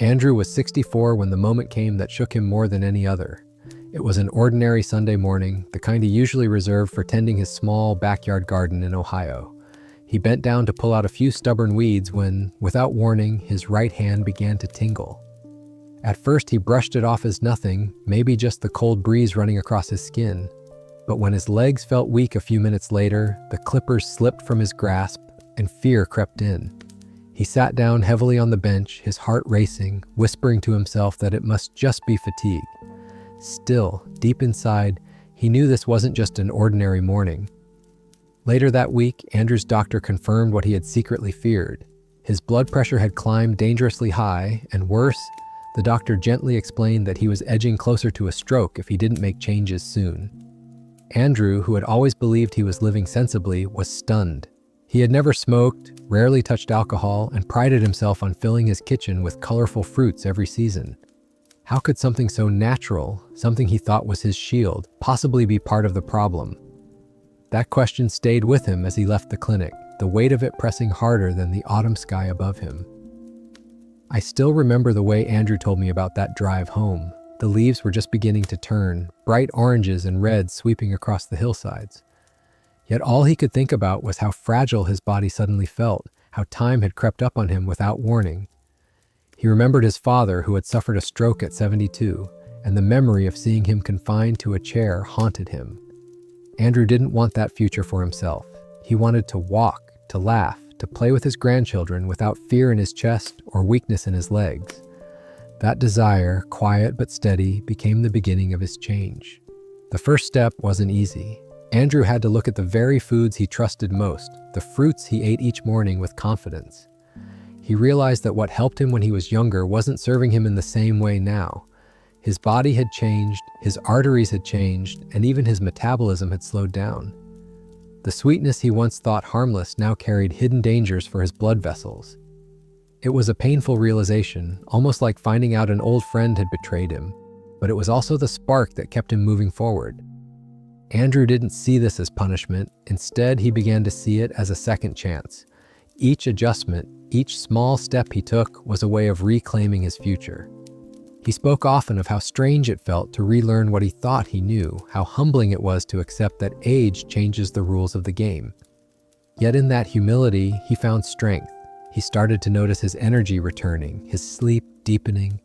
Andrew was 64 when the moment came that shook him more than any other. It was an ordinary Sunday morning, the kind he usually reserved for tending his small backyard garden in Ohio. He bent down to pull out a few stubborn weeds when, without warning, his right hand began to tingle. At first, he brushed it off as nothing, maybe just the cold breeze running across his skin. But when his legs felt weak a few minutes later, the clippers slipped from his grasp and fear crept in. He sat down heavily on the bench, his heart racing, whispering to himself that it must just be fatigue. Still, deep inside, he knew this wasn't just an ordinary morning. Later that week, Andrew's doctor confirmed what he had secretly feared. His blood pressure had climbed dangerously high, and worse, the doctor gently explained that he was edging closer to a stroke if he didn't make changes soon. Andrew, who had always believed he was living sensibly, was stunned. He had never smoked, rarely touched alcohol, and prided himself on filling his kitchen with colorful fruits every season. How could something so natural, something he thought was his shield, possibly be part of the problem? That question stayed with him as he left the clinic, the weight of it pressing harder than the autumn sky above him. I still remember the way Andrew told me about that drive home. The leaves were just beginning to turn, bright oranges and reds sweeping across the hillsides. Yet all he could think about was how fragile his body suddenly felt, how time had crept up on him without warning. He remembered his father, who had suffered a stroke at 72, and the memory of seeing him confined to a chair haunted him. Andrew didn't want that future for himself. He wanted to walk, to laugh, to play with his grandchildren without fear in his chest or weakness in his legs. That desire, quiet but steady, became the beginning of his change. The first step wasn't easy. Andrew had to look at the very foods he trusted most, the fruits he ate each morning with confidence. He realized that what helped him when he was younger wasn't serving him in the same way now. His body had changed, his arteries had changed, and even his metabolism had slowed down. The sweetness he once thought harmless now carried hidden dangers for his blood vessels. It was a painful realization, almost like finding out an old friend had betrayed him, but it was also the spark that kept him moving forward. Andrew didn't see this as punishment. Instead, he began to see it as a second chance. Each adjustment, each small step he took was a way of reclaiming his future. He spoke often of how strange it felt to relearn what he thought he knew, how humbling it was to accept that age changes the rules of the game. Yet in that humility, he found strength. He started to notice his energy returning, his sleep deepening,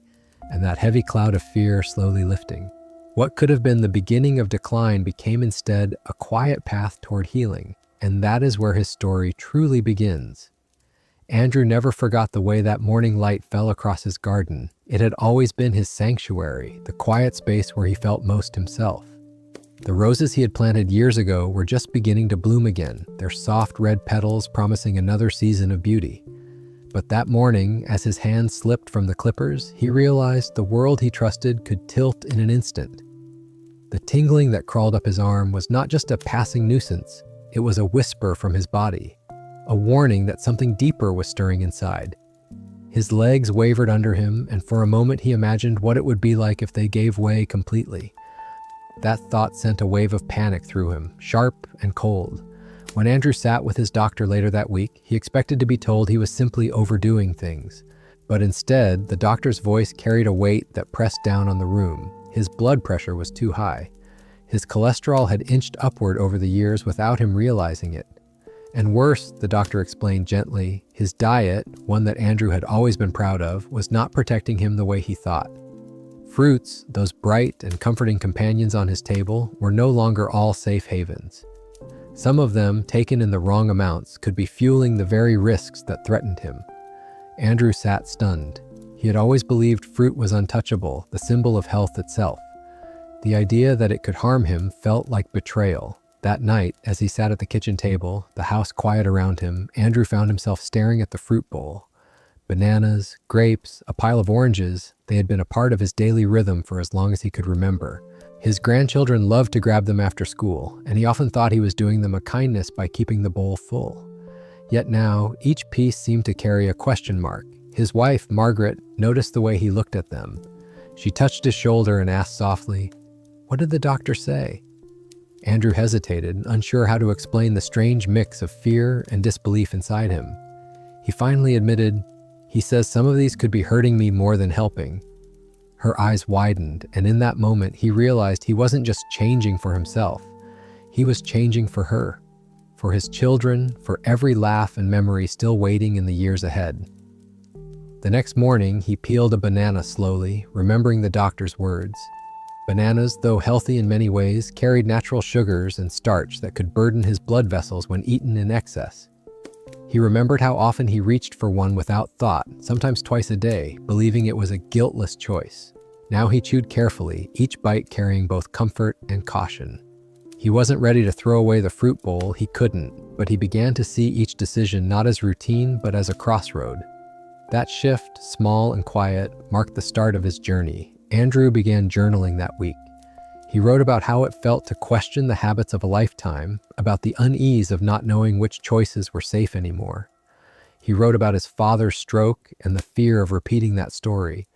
and that heavy cloud of fear slowly lifting. What could have been the beginning of decline became instead a quiet path toward healing, and that is where his story truly begins. Andrew never forgot the way that morning light fell across his garden. It had always been his sanctuary, the quiet space where he felt most himself. The roses he had planted years ago were just beginning to bloom again, their soft red petals promising another season of beauty. But that morning, as his hand slipped from the clippers, he realized the world he trusted could tilt in an instant. The tingling that crawled up his arm was not just a passing nuisance, it was a whisper from his body, a warning that something deeper was stirring inside. His legs wavered under him, and for a moment he imagined what it would be like if they gave way completely. That thought sent a wave of panic through him, sharp and cold. When Andrew sat with his doctor later that week, he expected to be told he was simply overdoing things. But instead, the doctor's voice carried a weight that pressed down on the room. His blood pressure was too high. His cholesterol had inched upward over the years without him realizing it. And worse, the doctor explained gently, his diet, one that Andrew had always been proud of, was not protecting him the way he thought. Fruits, those bright and comforting companions on his table, were no longer all safe havens. Some of them, taken in the wrong amounts, could be fueling the very risks that threatened him. Andrew sat stunned. He had always believed fruit was untouchable, the symbol of health itself. The idea that it could harm him felt like betrayal. That night, as he sat at the kitchen table, the house quiet around him, Andrew found himself staring at the fruit bowl. Bananas, grapes, a pile of oranges, they had been a part of his daily rhythm for as long as he could remember. His grandchildren loved to grab them after school, and he often thought he was doing them a kindness by keeping the bowl full. Yet now, each piece seemed to carry a question mark. His wife, Margaret, noticed the way he looked at them. She touched his shoulder and asked softly, "What did the doctor say?" Andrew hesitated, unsure how to explain the strange mix of fear and disbelief inside him. He finally admitted He says some of these could be hurting me more than helping. Her eyes widened, and in that moment he realized he wasn't just changing for himself. He was changing for her, for his children, for every laugh and memory still waiting in the years ahead. The next morning, he peeled a banana slowly, remembering the doctor's words. Bananas, though healthy in many ways, carried natural sugars and starch that could burden his blood vessels when eaten in excess. He remembered how often he reached for one without thought, sometimes twice a day, believing it was a guiltless choice. Now he chewed carefully, each bite carrying both comfort and caution. He wasn't ready to throw away the fruit bowl, he couldn't, but he began to see each decision not as routine but as a crossroad. That shift, small and quiet, marked the start of his journey. Andrew began journaling that week. He wrote about how it felt to question the habits of a lifetime, about the unease of not knowing which choices were safe anymore. He wrote about his father's stroke and the fear of repeating that story.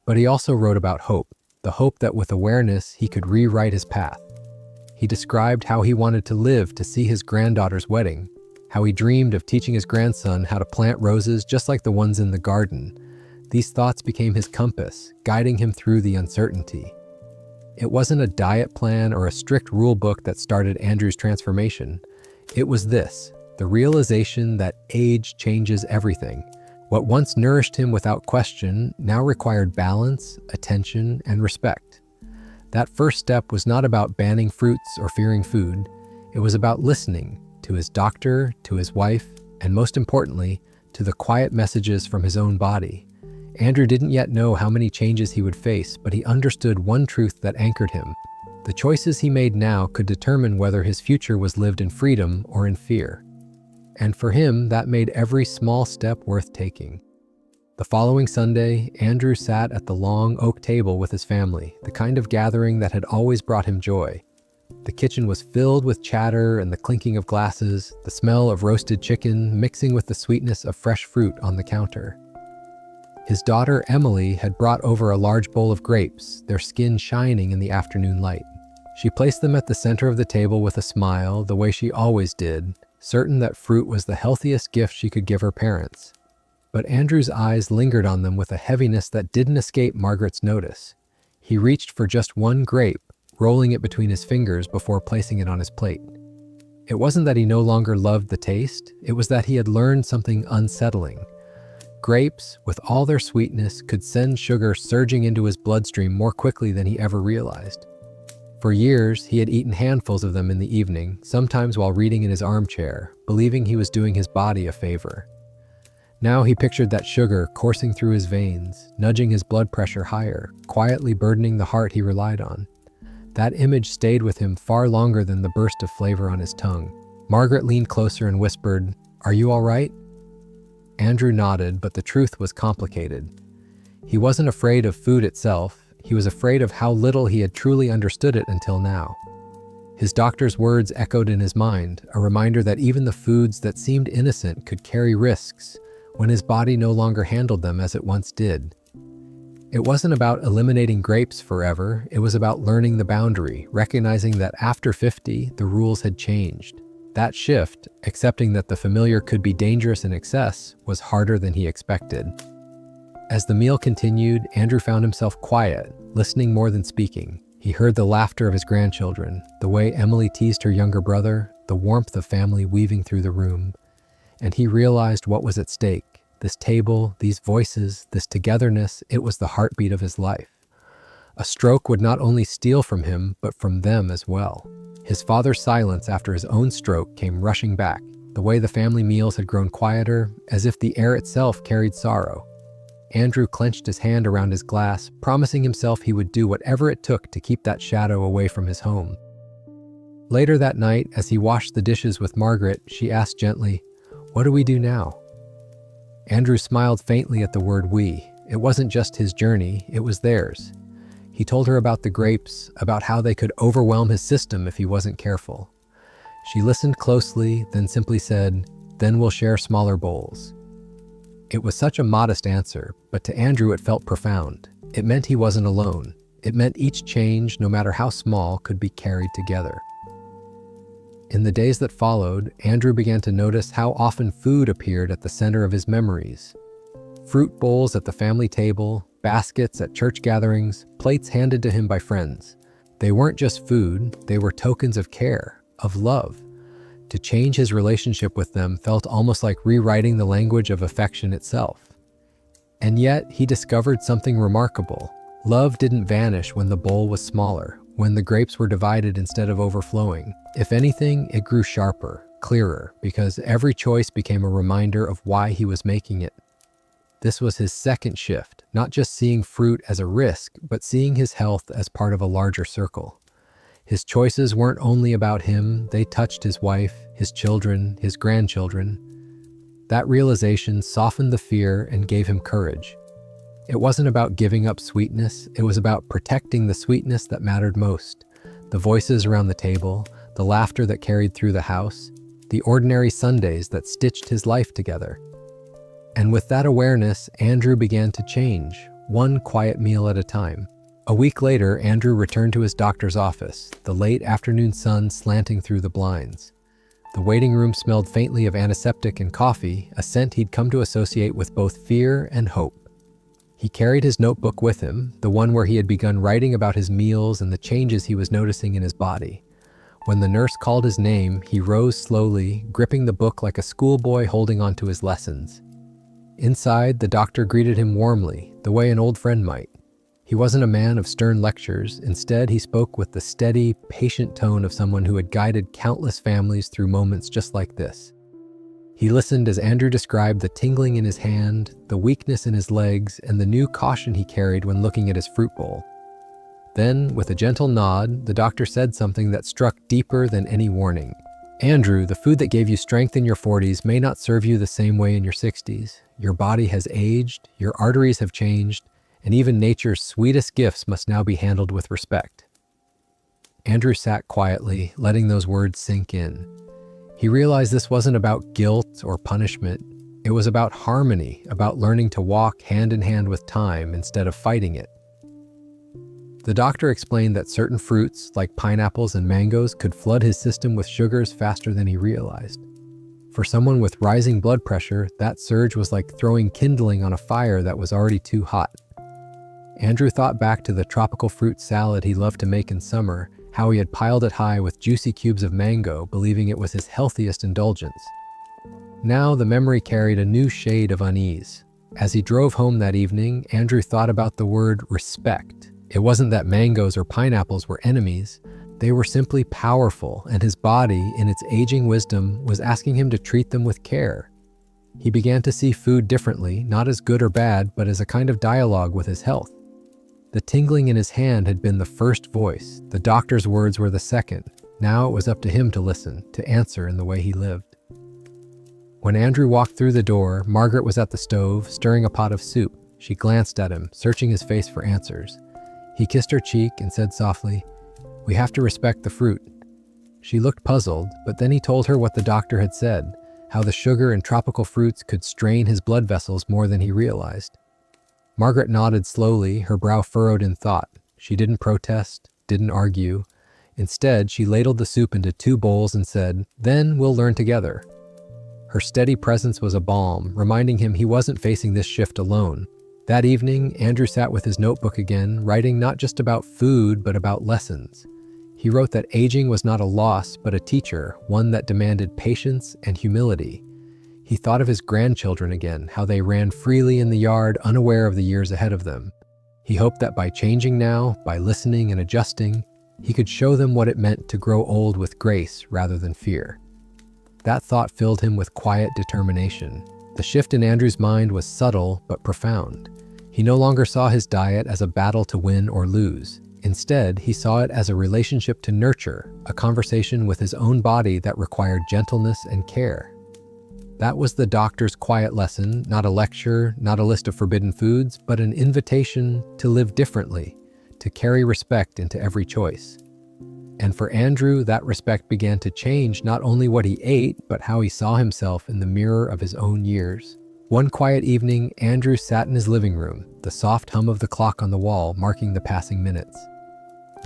But he also wrote about hope, the hope that with awareness he could rewrite his path. He described how he wanted to live to see his granddaughter's wedding, how he dreamed of teaching his grandson how to plant roses just like the ones in the garden. These thoughts became his compass, guiding him through the uncertainty. It wasn't a diet plan or a strict rule book that started Andrew's transformation. It was this, the realization that age changes everything. What once nourished him without question now required balance, attention, and respect. That first step was not about banning fruits or fearing food. It was about listening to his doctor, to his wife, and most importantly, to the quiet messages from his own body. Andrew didn't yet know how many changes he would face, but he understood one truth that anchored him. The choices he made now could determine whether his future was lived in freedom or in fear. And for him, that made every small step worth taking. The following Sunday, Andrew sat at the long oak table with his family, the kind of gathering that had always brought him joy. The kitchen was filled with chatter and the clinking of glasses, the smell of roasted chicken mixing with the sweetness of fresh fruit on the counter. His daughter, Emily, had brought over a large bowl of grapes, their skin shining in the afternoon light. She placed them at the center of the table with a smile, the way she always did, certain that fruit was the healthiest gift she could give her parents. But Andrew's eyes lingered on them with a heaviness that didn't escape Margaret's notice. He reached for just one grape, rolling it between his fingers before placing it on his plate. It wasn't that he no longer loved the taste, it was that he had learned something unsettling. Grapes, with all their sweetness, could send sugar surging into his bloodstream more quickly than he ever realized. For years, he had eaten handfuls of them in the evening, sometimes while reading in his armchair, believing he was doing his body a favor. Now he pictured that sugar coursing through his veins, nudging his blood pressure higher, quietly burdening the heart he relied on. That image stayed with him far longer than the burst of flavor on his tongue. Margaret leaned closer and whispered, "Are you all right?" Andrew nodded, but the truth was complicated. He wasn't afraid of food itself, he was afraid of how little he had truly understood it until now. His doctor's words echoed in his mind, a reminder that even the foods that seemed innocent could carry risks when his body no longer handled them as it once did. It wasn't about eliminating grapes forever, it was about learning the boundary, recognizing that after 50, the rules had changed. That shift, accepting that the familiar could be dangerous in excess, was harder than he expected. As the meal continued, Andrew found himself quiet, listening more than speaking. He heard the laughter of his grandchildren, the way Emily teased her younger brother, the warmth of family weaving through the room. And he realized what was at stake. This table, these voices, this togetherness, it was the heartbeat of his life. A stroke would not only steal from him, but from them as well. His father's silence after his own stroke came rushing back, the way the family meals had grown quieter, as if the air itself carried sorrow. Andrew clenched his hand around his glass, promising himself he would do whatever it took to keep that shadow away from his home. Later that night, as he washed the dishes with Margaret, she asked gently, "What do we do now?" Andrew smiled faintly at the word we. It wasn't just his journey, it was theirs. He told her about the grapes, about how they could overwhelm his system if he wasn't careful. She listened closely, then simply said, "Then we'll share smaller bowls." It was such a modest answer, but to Andrew it felt profound. It meant he wasn't alone. It meant each change, no matter how small, could be carried together. In the days that followed, Andrew began to notice how often food appeared at the center of his memories. Fruit bowls at the family table, baskets at church gatherings, plates handed to him by friends. They weren't just food, they were tokens of care, of love. To change his relationship with them felt almost like rewriting the language of affection itself. And yet, he discovered something remarkable. Love didn't vanish when the bowl was smaller, when the grapes were divided instead of overflowing. If anything, it grew sharper, clearer, because every choice became a reminder of why he was making it. This was his second shift, not just seeing fruit as a risk, but seeing his health as part of a larger circle. His choices weren't only about him, they touched his wife, his children, his grandchildren. That realization softened the fear and gave him courage. It wasn't about giving up sweetness, it was about protecting the sweetness that mattered most. The voices around the table, the laughter that carried through the house, the ordinary Sundays that stitched his life together. And with that awareness, Andrew began to change, one quiet meal at a time. A week later, Andrew returned to his doctor's office, the late afternoon sun slanting through the blinds. The waiting room smelled faintly of antiseptic and coffee, a scent he'd come to associate with both fear and hope. He carried his notebook with him, the one where he had begun writing about his meals and the changes he was noticing in his body. When the nurse called his name, he rose slowly, gripping the book like a schoolboy holding onto his lessons. Inside, the doctor greeted him warmly, the way an old friend might. He wasn't a man of stern lectures. Instead, he spoke with the steady, patient tone of someone who had guided countless families through moments just like this. He listened as Andrew described the tingling in his hand, the weakness in his legs, and the new caution he carried when looking at his fruit bowl. Then, with a gentle nod, the doctor said something that struck deeper than any warning. Andrew, the food that gave you strength in your 40s may not serve you the same way in your 60s. Your body has aged, your arteries have changed, and even nature's sweetest gifts must now be handled with respect. Andrew sat quietly, letting those words sink in. He realized this wasn't about guilt or punishment. It was about harmony, about learning to walk hand in hand with time instead of fighting it. The doctor explained that certain fruits, like pineapples and mangoes, could flood his system with sugars faster than he realized. For someone with rising blood pressure, that surge was like throwing kindling on a fire that was already too hot. Andrew thought back to the tropical fruit salad he loved to make in summer, how he had piled it high with juicy cubes of mango, believing it was his healthiest indulgence. Now the memory carried a new shade of unease. As he drove home that evening, Andrew thought about the word respect. It wasn't that mangoes or pineapples were enemies. They were simply powerful, and his body, in its aging wisdom, was asking him to treat them with care. He began to see food differently, not as good or bad, but as a kind of dialogue with his health. The tingling in his hand had been the first voice. The doctor's words were the second. Now it was up to him to listen, to answer in the way he lived. When Andrew walked through the door, Margaret was at the stove, stirring a pot of soup. She glanced at him, searching his face for answers. He kissed her cheek and said softly, "We have to respect the fruit." She looked puzzled, but then he told her what the doctor had said, how the sugar in tropical fruits could strain his blood vessels more than he realized. Margaret nodded slowly, her brow furrowed in thought. She didn't protest, didn't argue. Instead, she ladled the soup into 2 bowls and said, "Then we'll learn together." Her steady presence was a balm, reminding him he wasn't facing this shift alone. That evening, Andrew sat with his notebook again, writing not just about food, but about lessons. He wrote that aging was not a loss, but a teacher, one that demanded patience and humility. He thought of his grandchildren again, how they ran freely in the yard, unaware of the years ahead of them. He hoped that by changing now, by listening and adjusting, he could show them what it meant to grow old with grace rather than fear. That thought filled him with quiet determination. The shift in Andrew's mind was subtle but profound. He no longer saw his diet as a battle to win or lose. Instead, he saw it as a relationship to nurture, a conversation with his own body that required gentleness and care. That was the doctor's quiet lesson, not a lecture, not a list of forbidden foods, but an invitation to live differently, to carry respect into every choice. And for Andrew, that respect began to change not only what he ate, but how he saw himself in the mirror of his own years. One quiet evening, Andrew sat in his living room, the soft hum of the clock on the wall marking the passing minutes.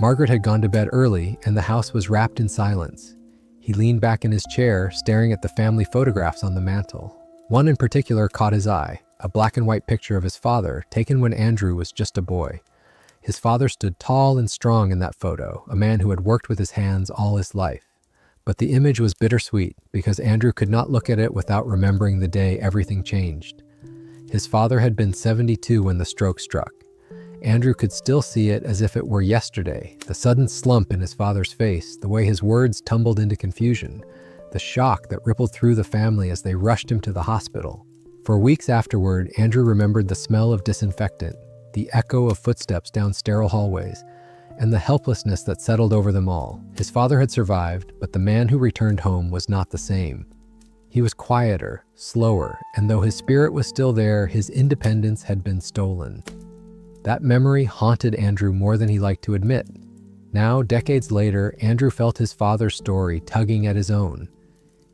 Margaret had gone to bed early, and the house was wrapped in silence. He leaned back in his chair, staring at the family photographs on the mantel. One in particular caught his eye, a black and white picture of his father, taken when Andrew was just a boy. His father stood tall and strong in that photo, a man who had worked with his hands all his life. But the image was bittersweet because Andrew could not look at it without remembering the day everything changed. His father had been 72 when the stroke struck. Andrew could still see it as if it were yesterday, the sudden slump in his father's face, the way his words tumbled into confusion, the shock that rippled through the family as they rushed him to the hospital. For weeks afterward, Andrew remembered the smell of disinfectant, the echo of footsteps down sterile hallways, and the helplessness that settled over them all. His father had survived, but the man who returned home was not the same. He was quieter, slower, and though his spirit was still there, his independence had been stolen. That memory haunted Andrew more than he liked to admit. Now, decades later, Andrew felt his father's story tugging at his own.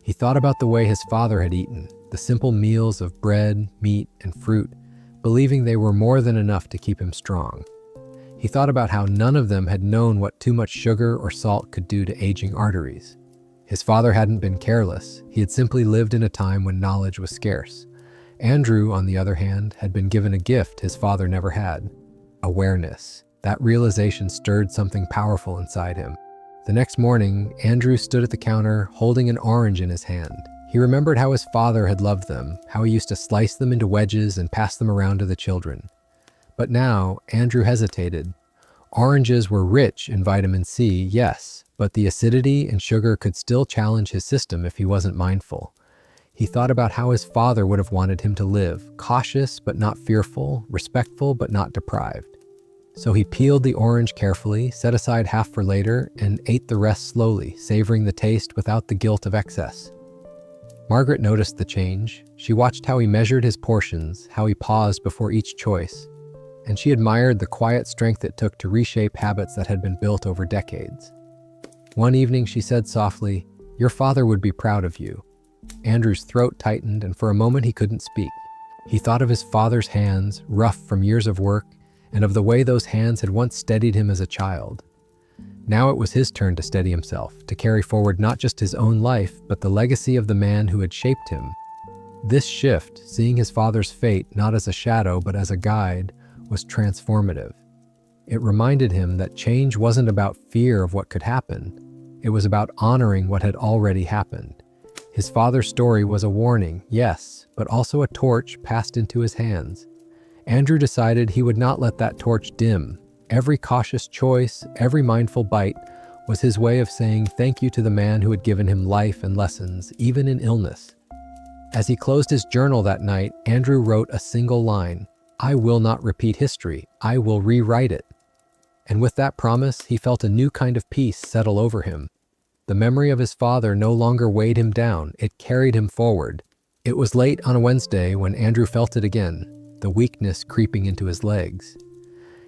He thought about the way his father had eaten, the simple meals of bread, meat, and fruit, believing they were more than enough to keep him strong. He thought about how none of them had known what too much sugar or salt could do to aging arteries. His father hadn't been careless. He had simply lived in a time when knowledge was scarce. Andrew, on the other hand, had been given a gift his father never had: awareness. That realization stirred something powerful inside him. The next morning, Andrew stood at the counter holding an orange in his hand. He remembered how his father had loved them, how he used to slice them into wedges and pass them around to the children. But now, Andrew hesitated. Oranges were rich in vitamin C, yes, but the acidity and sugar could still challenge his system if he wasn't mindful. He thought about how his father would have wanted him to live, cautious but not fearful, respectful but not deprived. So he peeled the orange carefully, set aside half for later, and ate the rest slowly, savoring the taste without the guilt of excess. Margaret noticed the change. She watched how he measured his portions, how he paused before each choice, and she admired the quiet strength it took to reshape habits that had been built over decades. One evening she said softly, "Your father would be proud of you." Andrew's throat tightened, and for a moment he couldn't speak. He thought of his father's hands, rough from years of work, and of the way those hands had once steadied him as a child. Now it was his turn to steady himself, to carry forward not just his own life, but the legacy of the man who had shaped him. This shift, seeing his father's fate not as a shadow but as a guide, was transformative. It reminded him that change wasn't about fear of what could happen. It was about honoring what had already happened. His father's story was a warning, yes, but also a torch passed into his hands. Andrew decided he would not let that torch dim. Every cautious choice, every mindful bite, was his way of saying thank you to the man who had given him life and lessons, even in illness. As he closed his journal that night, Andrew wrote a single line: "I will not repeat history, I will rewrite it." And with that promise, he felt a new kind of peace settle over him. The memory of his father no longer weighed him down, it carried him forward. It was late on a Wednesday when Andrew felt it again, the weakness creeping into his legs.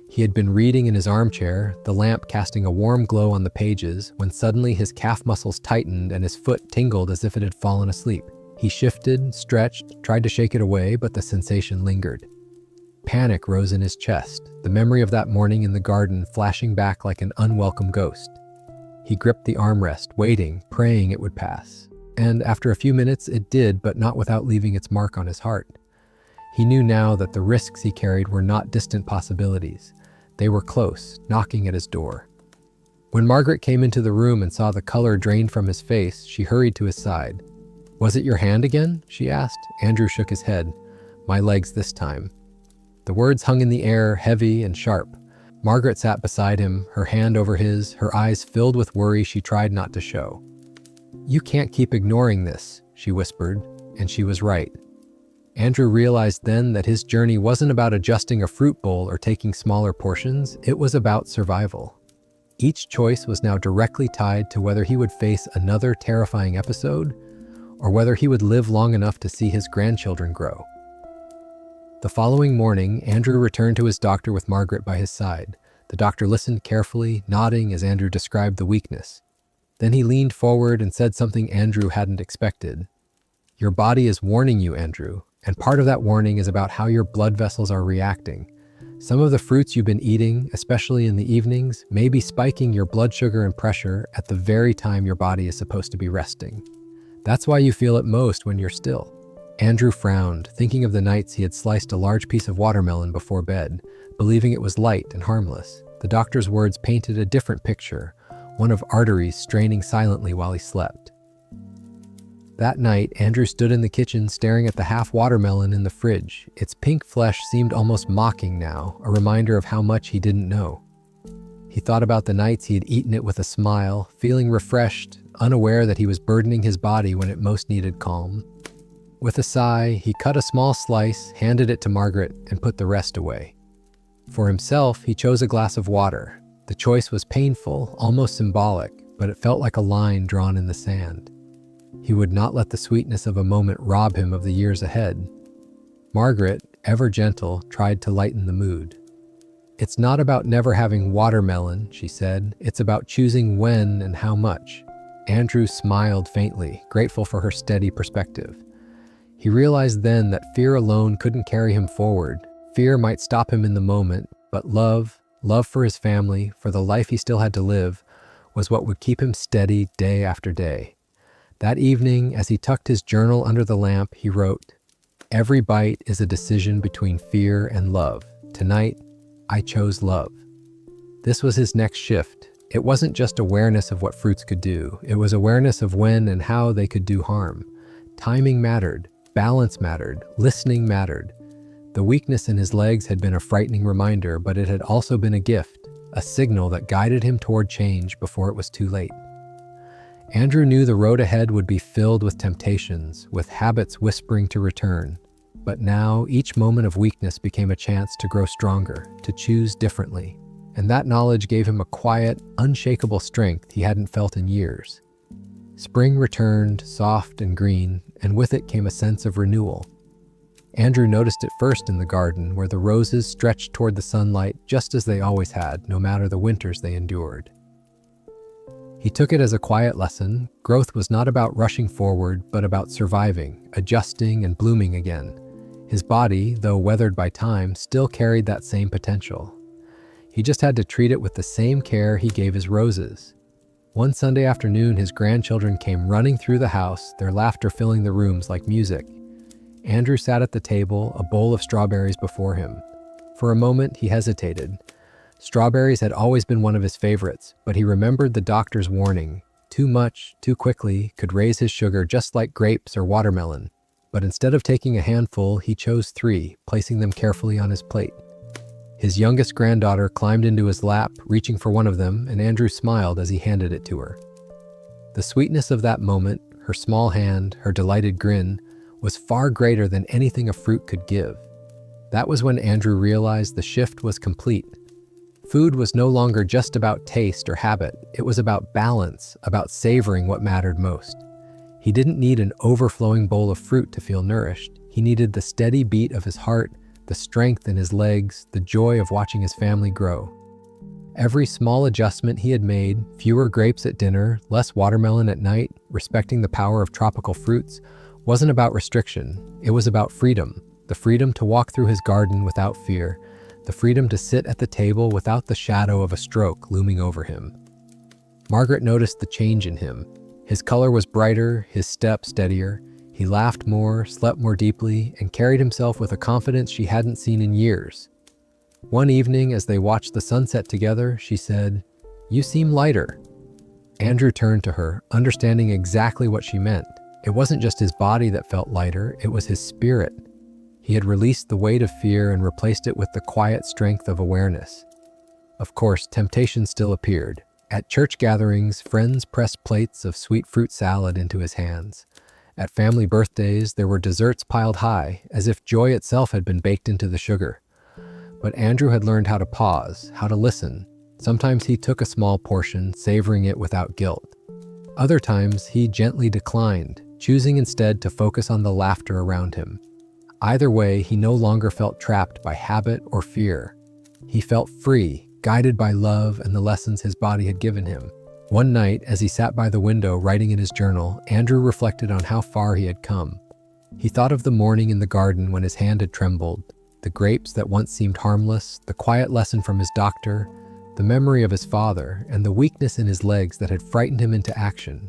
He had been reading in his armchair, the lamp casting a warm glow on the pages, when suddenly his calf muscles tightened and his foot tingled as if it had fallen asleep. He shifted, stretched, tried to shake it away, but the sensation lingered. Panic rose in his chest, the memory of that morning in the garden flashing back like an unwelcome ghost. He gripped the armrest, waiting, praying it would pass. And after a few minutes, it did, but not without leaving its mark on his heart. He knew now that the risks he carried were not distant possibilities. They were close, knocking at his door. When Margaret came into the room and saw the color drained from his face, she hurried to his side. "Was it your hand again?" she asked. Andrew shook his head. "My legs this time." The words hung in the air, heavy and sharp. Margaret sat beside him, her hand over his, her eyes filled with worry she tried not to show. "You can't keep ignoring this," she whispered, and she was right. Andrew realized then that his journey wasn't about adjusting a fruit bowl or taking smaller portions, it was about survival. Each choice was now directly tied to whether he would face another terrifying episode or whether he would live long enough to see his grandchildren grow. The following morning, Andrew returned to his doctor with Margaret by his side. The doctor listened carefully, nodding as Andrew described the weakness. Then he leaned forward and said something Andrew hadn't expected. "Your body is warning you, Andrew, and part of that warning is about how your blood vessels are reacting. Some of the fruits you've been eating, especially in the evenings, may be spiking your blood sugar and pressure at the very time your body is supposed to be resting. That's why you feel it most when you're still." Andrew frowned, thinking of the nights he had sliced a large piece of watermelon before bed, believing it was light and harmless. The doctor's words painted a different picture, one of arteries straining silently while he slept. That night, Andrew stood in the kitchen staring at the half watermelon in the fridge. Its pink flesh seemed almost mocking now, a reminder of how much he didn't know. He thought about the nights he had eaten it with a smile, feeling refreshed, unaware that he was burdening his body when it most needed calm. With a sigh, he cut a small slice, handed it to Margaret, and put the rest away. For himself, he chose a glass of water. The choice was painful, almost symbolic, but it felt like a line drawn in the sand. He would not let the sweetness of a moment rob him of the years ahead. Margaret, ever gentle, tried to lighten the mood. "It's not about never having watermelon," she said. "It's about choosing when and how much." Andrew smiled faintly, grateful for her steady perspective. He realized then that fear alone couldn't carry him forward. Fear might stop him in the moment, but love for his family, for the life he still had to live, was what would keep him steady day after day. That evening, as he tucked his journal under the lamp, he wrote, "Every bite is a decision between fear and love. Tonight, I chose love." This was his next shift. It wasn't just awareness of what fruits could do. It was awareness of when and how they could do harm. Timing mattered. Balance mattered. Listening mattered. The weakness in his legs had been a frightening reminder, but it had also been a gift, a signal that guided him toward change before it was too late. Andrew knew the road ahead would be filled with temptations, with habits whispering to return. But now, each moment of weakness became a chance to grow stronger, to choose differently. And that knowledge gave him a quiet, unshakable strength he hadn't felt in years. Spring returned, soft and green, and with it came a sense of renewal. Andrew noticed it first in the garden, where the roses stretched toward the sunlight just as they always had, no matter the winters they endured. He took it as a quiet lesson. Growth was not about rushing forward, but about surviving, adjusting, and blooming again. His body, though weathered by time, still carried that same potential. He just had to treat it with the same care he gave his roses. One Sunday afternoon, his grandchildren came running through the house, their laughter filling the rooms like music. Andrew sat at the table, a bowl of strawberries before him. For a moment, he hesitated. Strawberries had always been one of his favorites, but he remembered the doctor's warning. Too much, too quickly, could raise his sugar just like grapes or watermelon. But instead of taking a handful, he chose 3, placing them carefully on his plate. His youngest granddaughter climbed into his lap, reaching for one of them, and Andrew smiled as he handed it to her. The sweetness of that moment, her small hand, her delighted grin, was far greater than anything a fruit could give. That was when Andrew realized the shift was complete. Food was no longer just about taste or habit. It was about balance, about savoring what mattered most. He didn't need an overflowing bowl of fruit to feel nourished. He needed the steady beat of his heart, the strength in his legs, the joy of watching his family grow. Every small adjustment he had made, fewer grapes at dinner, less watermelon at night, respecting the power of tropical fruits, wasn't about restriction. It was about freedom, the freedom to walk through his garden without fear, the freedom to sit at the table without the shadow of a stroke looming over him. Margaret noticed the change in him. His color was brighter, his step steadier. He laughed more, slept more deeply, and carried himself with a confidence she hadn't seen in years. One evening, as they watched the sunset together, she said, "You seem lighter." Andrew turned to her, understanding exactly what she meant. It wasn't just his body that felt lighter, it was his spirit. He had released the weight of fear and replaced it with the quiet strength of awareness. Of course, temptation still appeared. At church gatherings, friends pressed plates of sweet fruit salad into his hands. At family birthdays, there were desserts piled high, as if joy itself had been baked into the sugar. But Andrew had learned how to pause, how to listen. Sometimes he took a small portion, savoring it without guilt. Other times, he gently declined, choosing instead to focus on the laughter around him. Either way, he no longer felt trapped by habit or fear. He felt free, guided by love and the lessons his body had given him. One night, as he sat by the window writing in his journal, Andrew reflected on how far he had come. He thought of the morning in the garden when his hand had trembled, the grapes that once seemed harmless, the quiet lesson from his doctor, the memory of his father, and the weakness in his legs that had frightened him into action.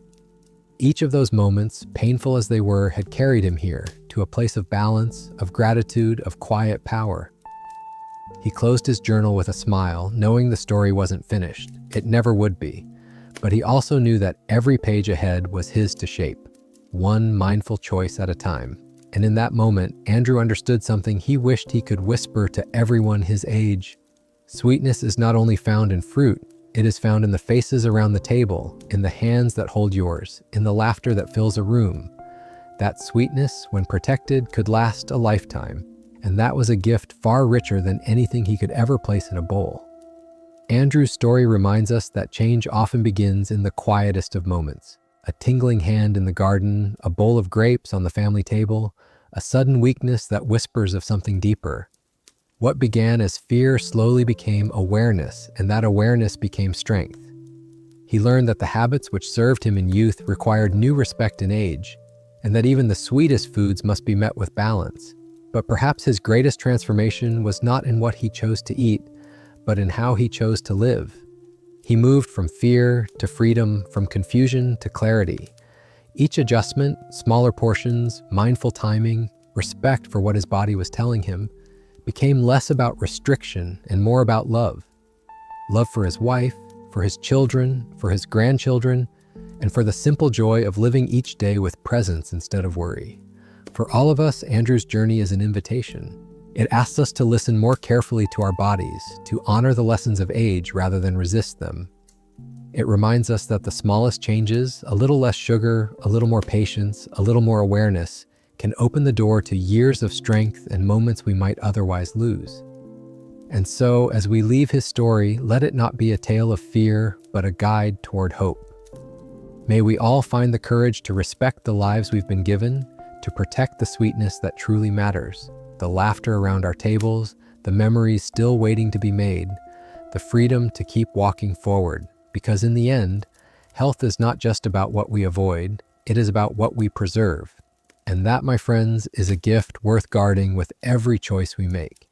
Each of those moments, painful as they were, had carried him here, to a place of balance, of gratitude, of quiet power. He closed his journal with a smile, knowing the story wasn't finished. It never would be. But he also knew that every page ahead was his to shape, one mindful choice at a time. And in that moment, Andrew understood something he wished he could whisper to everyone his age. Sweetness is not only found in fruit, it is found in the faces around the table, in the hands that hold yours, in the laughter that fills a room. That sweetness, when protected, could last a lifetime, and that was a gift far richer than anything he could ever place in a bowl. Andrew's story reminds us that change often begins in the quietest of moments. A tingling hand in the garden, a bowl of grapes on the family table, a sudden weakness that whispers of something deeper. What began as fear slowly became awareness, and that awareness became strength. He learned that the habits which served him in youth required new respect in age, and that even the sweetest foods must be met with balance. But perhaps his greatest transformation was not in what he chose to eat, but in how he chose to live. He moved from fear to freedom, from confusion to clarity. Each adjustment, smaller portions, mindful timing, respect for what his body was telling him, became less about restriction and more about love. Love for his wife, for his children, for his grandchildren, and for the simple joy of living each day with presence instead of worry. For all of us, Andrew's journey is an invitation. It asks us to listen more carefully to our bodies, to honor the lessons of age rather than resist them. It reminds us that the smallest changes, a little less sugar, a little more patience, a little more awareness, can open the door to years of strength and moments we might otherwise lose. And so, as we leave his story, let it not be a tale of fear, but a guide toward hope. May we all find the courage to respect the lives we've been given, to protect the sweetness that truly matters, the laughter around our tables, the memories still waiting to be made, the freedom to keep walking forward, because in the end, health is not just about what we avoid, it is about what we preserve. And that, my friends, is a gift worth guarding with every choice we make.